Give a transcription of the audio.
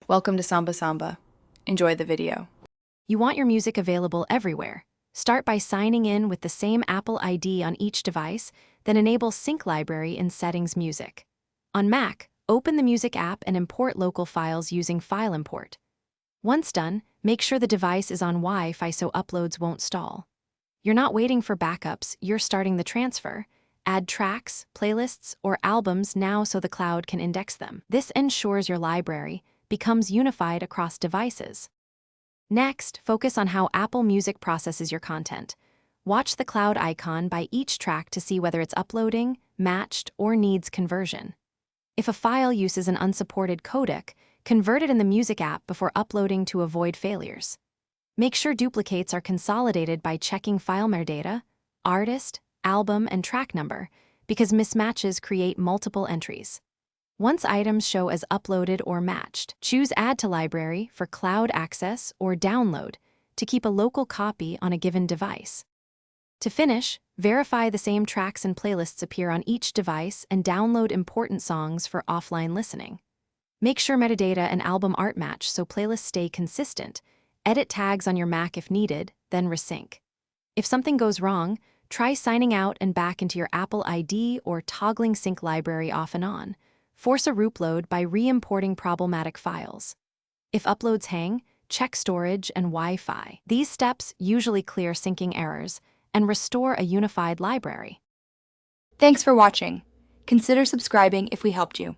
Welcome to Samba Samba. Enjoy the video. You want your music available everywhere. Start by signing in with the same Apple ID on each device, then enable Sync Library in Settings Music. On Mac, open the Music app and import local files using File Import. Once done, make sure the device is on Wi-Fi so uploads won't stall. You're not waiting for backups, you're starting the transfer. Add tracks, playlists, or albums now so the cloud can index them. This ensures your library becomes unified across devices. Next, focus on how Apple Music processes your content. Watch the cloud icon by each track to see whether it's uploading, matched, or needs conversion. If a file uses an unsupported codec, convert it in the Music app before uploading to avoid failures. Make sure duplicates are consolidated by checking file metadata, artist, album, and track number, because mismatches create multiple entries. Once items show as uploaded or matched, choose Add to Library for cloud access or download to keep a local copy on a given device. To finish, verify the same tracks and playlists appear on each device and download important songs for offline listening. Make sure metadata and album art match so playlists stay consistent. Edit tags on your Mac if needed, then resync. If something goes wrong, try signing out and back into your Apple ID or toggling Sync Library off and on. Force a root load by re-importing problematic files. If uploads hang, check storage and Wi-Fi. These steps usually clear syncing errors and restore a unified library. Thanks for watching. Consider subscribing if we helped you.